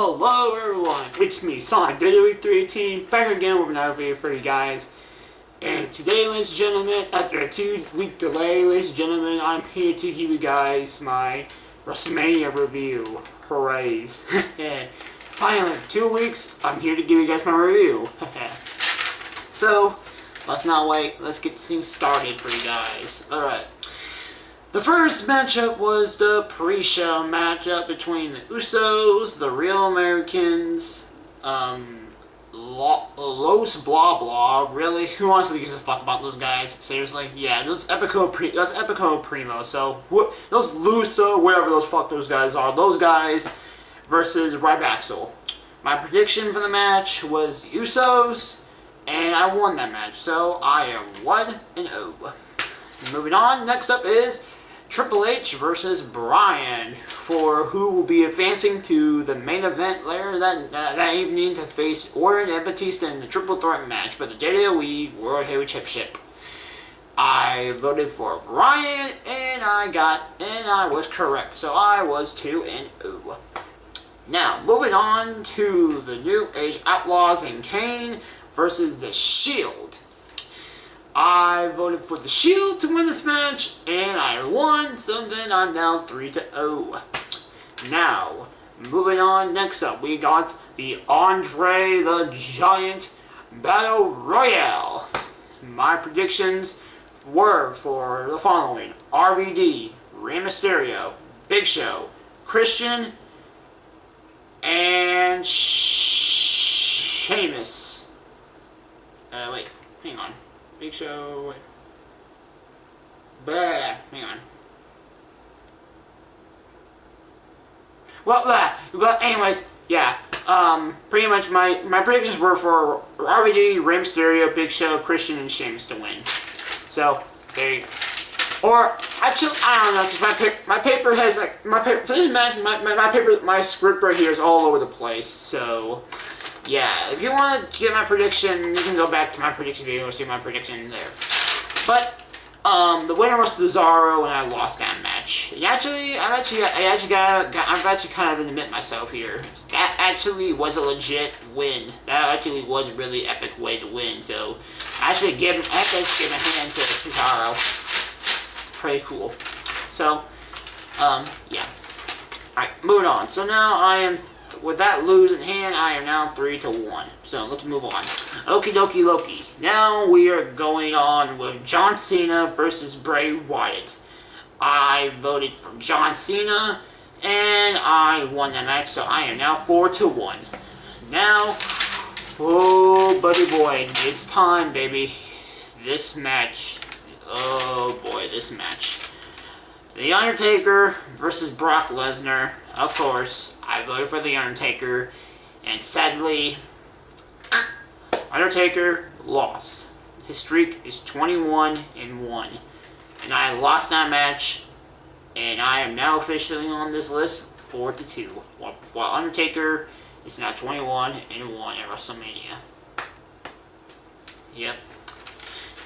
Hello everyone, it's me, Sonic, WWE 318, back again with another video for you guys. And today, ladies and gentlemen, after a 2-week delay, ladies and gentlemen, I'm here to give you guys my Wrestlemania review. Hoorays. Yeah. Finally, 2 weeks, I'm here to give you guys my review. So, let's not wait, let's get this thing started for you guys. Alright. The first matchup was the pre-show matchup between the Usos, the Real Americans, Los Blah Blah. Really, who honestly gives a fuck about those guys? Seriously, yeah, those Epico Primo. So those Lusa, whatever those fuck those guys are, those guys versus Ryback. My prediction for the match was Usos, and I won that match. So I am 1-0. Moving on. Next up is Triple H versus Bryan, for who will be advancing to the main event later that evening to face Orton and Batista in the triple threat match for the WWE World Heavyweight Championship. I voted for Bryan, and I was correct, so I was 2-0. Now, moving on to the new Age Outlaws and Kane versus the Shield. I voted for the Shield to win this match, and I won, so then I'm now 3-0. Now, moving on, next up, we got the Andre the Giant Battle Royale. My predictions were for the following: RVD, Rey Mysterio, Big Show, Christian, and Sheamus. Wait, hang on. Big Show. Blah, hang on. Well, but anyways, yeah. Pretty much my predictions were for RVD, Rey Mysterio, Big Show, Christian, and Sheamus to win. So there you go. Or actually, I don't know, because my paper has like for this match, my script right here is all over the place. So yeah, if you want to get my prediction, you can go back to my prediction video and see my prediction there. But the winner was Cesaro, and I lost that match. And I've actually kind of admit myself here. That actually was a legit win. That actually was a really epic way to win. So I have to give a hand to Cesaro. Pretty cool. So yeah. Alright, moving on. So now I am. With that lose in hand, I am now 3-1. So let's move on. Okie dokie Loki. Now we are going on with John Cena versus Bray Wyatt. I voted for John Cena, and I won that match, so I am now 4-1. Now, oh buddy boy, it's time, baby. This match. Oh boy, this match. The Undertaker versus Brock Lesnar. Of course, I voted for The Undertaker, and sadly, Undertaker lost. His streak is 21-1, and I lost that match, and I am now officially on this list 4-2, while Undertaker is now 21-1 at WrestleMania. Yep.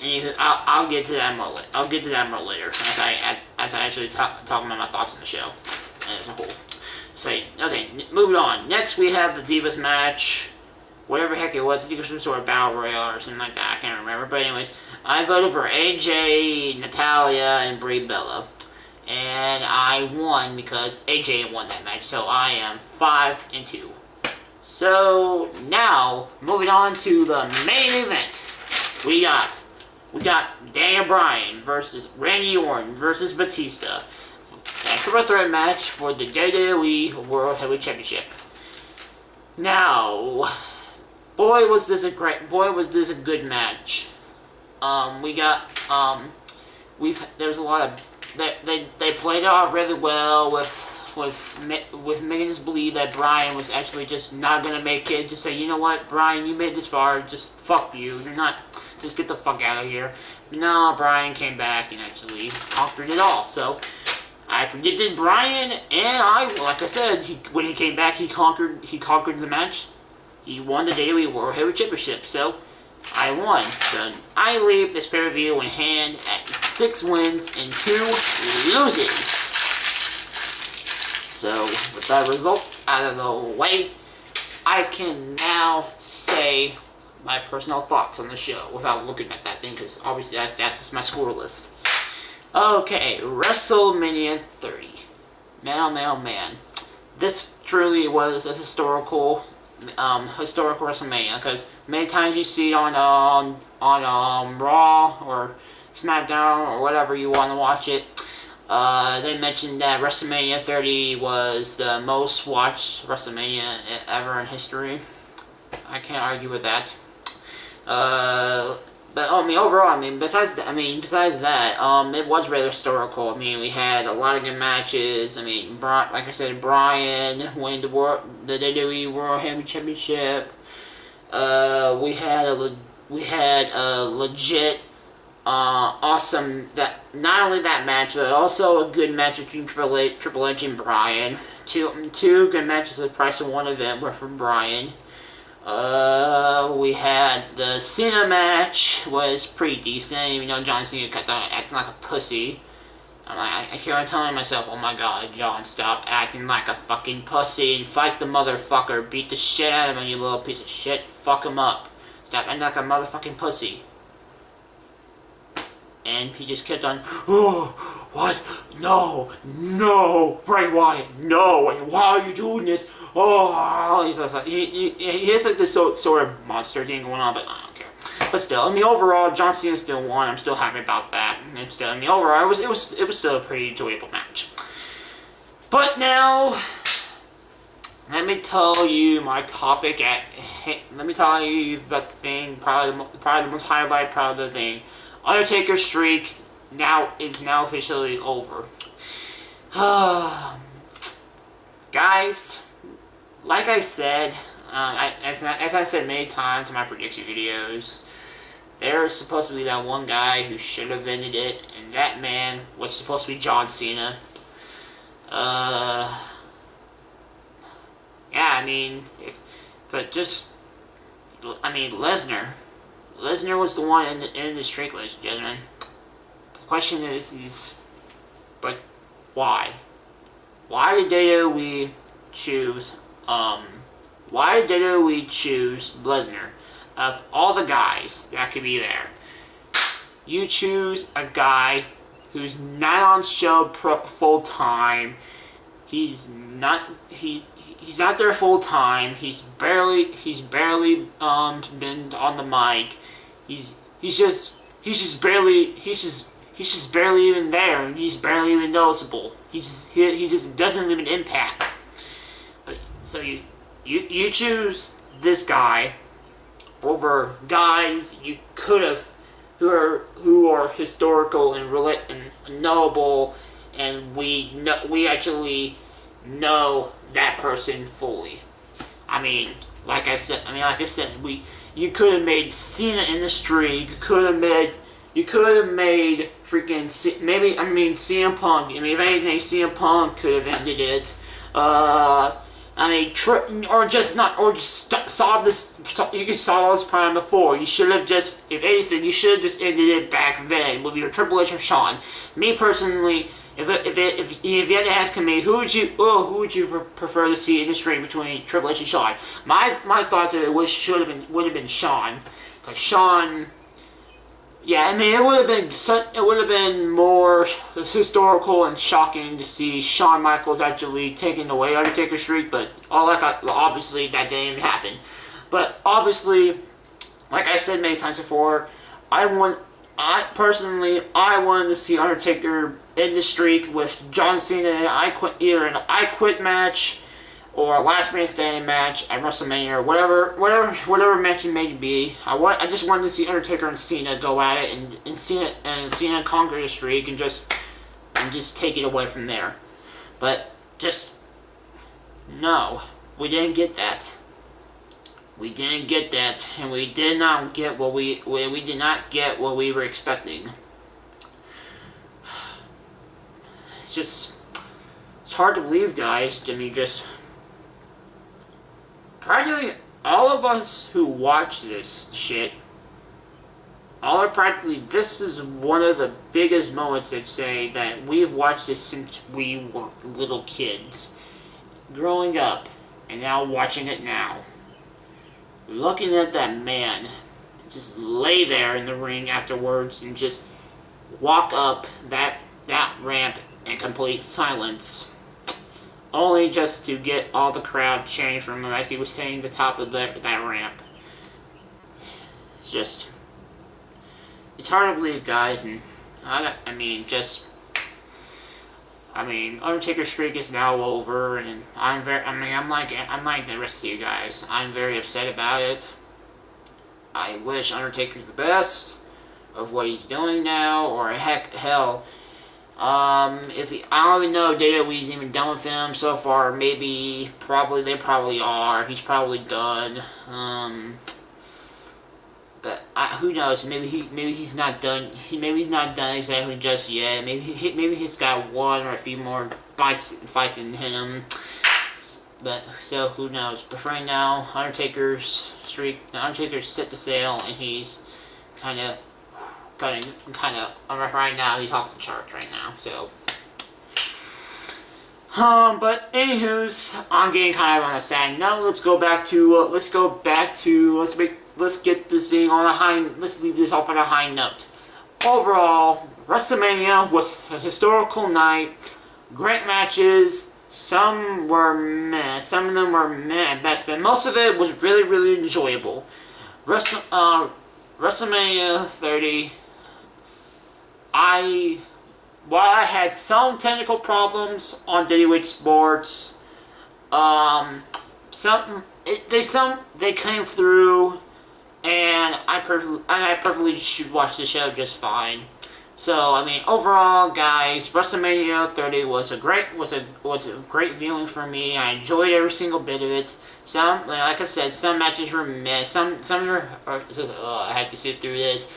And I'll get to that more. I'll get to that more later, as I actually talk about my thoughts on the show as a whole. So, okay, moving on. Next, we have the Divas match. Whatever the heck it was. I think it was some sort of Battle Royale or something like that. I can't remember. But anyways, I voted for AJ, Natalya, and Brie Bella. And I won because AJ won that match. So I am 5-2. So, now, moving on to the main event. We got Daniel Bryan versus Randy Orton versus Batista. A triple threat match for the WWE World Heavyweight Championship. Now, boy was this a good match. There's a lot of they played it off really well with making us believe that Bryan was actually just not gonna make it. Just say, you know what, Bryan, you made this far, just fuck you. You're not. Just get the fuck out of here. No, Bryan came back and actually conquered it all. So I predicted Bryan, and like I said, when he came back, he conquered the match. He won the WWE World Heavyweight Championship. So I won. So I leave this pay-per-view in hand at 6 wins and 2 loses. So with that result out of the way, I can now say my personal thoughts on the show without looking at that thing, because obviously that's just my score list. Okay, WrestleMania 30. Man, oh man, oh man. This truly was a historical WrestleMania, because many times you see it on Raw or SmackDown or whatever you want to watch it. They mentioned that WrestleMania 30 was the most watched WrestleMania ever in history. I can't argue with that. But overall, besides that, it was rather historical. We had a lot of good matches. Like I said, Bryan winning the WWE World Heavyweight Championship. We had a legit, awesome, that not only that match, but also a good match between Triple H and Bryan. Two good matches at the price of one event were from Bryan. We had the Cena match, was pretty decent, even though John Cena kept on acting like a pussy. I keep on telling myself, oh my god, John, stop acting like a fucking pussy and fight the motherfucker, beat the shit out of him, you little piece of shit, fuck him up. Stop acting like a motherfucking pussy. And he just kept on, oh, what? No, Bray Wyatt, no, why are you doing this? Oh, he has like this sort of monster thing going on, but I don't care. But still, overall, John Cena still won. I'm still happy about that. And still, overall, it was still a pretty enjoyable match. But now, let me tell you my topic let me tell you about the thing, probably the most highlight part of the thing. Undertaker's streak is now officially over. Guys, like I said, as I said many times in my prediction videos, there's supposed to be that one guy who should have ended it, and that man was supposed to be John Cena. Lesnar was the one in the streak, ladies and gentlemen. The question is, but why? Why did WWE choose Lesnar? Of all the guys that could be there, you choose a guy who's not on show full time. He's not there full time. He's barely been on the mic. He's just barely even there, and he's barely even noticeable. He just doesn't leave an impact. But so you choose this guy over guys you could have who are historical and knowable, and we actually know that person fully. Like I said, you could have made Cena in the streak. You could have made freaking CM Punk. If anything, CM Punk could have ended it. Solve this. You could solve this problem before. You should have just, if anything, you should have just ended it back then with your Triple H or Shawn. Me personally, if you had to ask me, who would you prefer to see in the stream between Triple H and Shawn? My thoughts would have been Shawn, because Shawn. Yeah, it would have been more historical and shocking to see Shawn Michaels actually taking away Undertaker's streak, but obviously that didn't even happen. But obviously, like I said many times before, I wanted to see Undertaker end the streak with John Cena in either an I Quit match or a Last Man Standing match at WrestleMania, or whatever match it may be. I just wanted to see Undertaker and Cena go at it, and Cena conquer the streak and just take it away from there. But no, we didn't get that. We didn't get that, and we did not get what we were expecting. It's hard to believe, guys. Practically all of us who watch this shit, this is one of the biggest moments that say that we've watched this since we were little kids, growing up, and now watching it now. looking at that man just lay there in the ring afterwards and just walk up that ramp in complete silence, only just to get all the crowd cheering for him as he was hitting the top of that ramp. It's hard to believe, guys, and Undertaker's streak is now over, and I'm like the rest of you guys. I'm very upset about it. I wish Undertaker the best of what he's doing now, or hell, I don't even know if WWE's even done with him so far. They probably are. He's probably done. But who knows? Maybe he's not done. Maybe he's not done exactly just yet. Maybe he's got one or a few more fights in him. But so who knows? But right now, Undertaker's set to sail, and he's kind of. Right now, he's off the charts right now. So. But anywho's, I'm getting kind of on a sad note. Let's get this thing on a high. Let's leave this off on a high note. Overall, WrestleMania was a historical night. Great matches. Some were meh. Some of them were meh at best, but most of it was really, really enjoyable. WrestleMania 30. While I had some technical problems on WWE Sports, they came through, and I perfectly should watch the show just fine. So overall, guys, WrestleMania 30 was a great viewing for me. I enjoyed every single bit of it. Like I said, some matches were meh. Some were. I had to sit through this.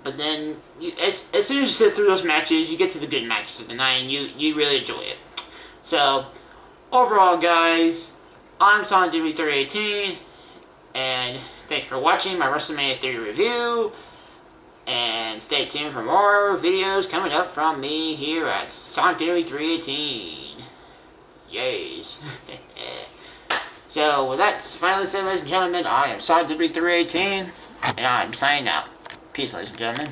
But then, as soon as you sit through those matches, you get to the good matches of the night, and you really enjoy it. So, overall, guys, I'm Sonic WWE 318, and thanks for watching my WrestleMania 30 review. And stay tuned for more videos coming up from me here at Sonic WWE 318. Yays. So, with that finally said, ladies and gentlemen, I am Sonic WWE 318, and I'm signing out. Peace, ladies and gentlemen.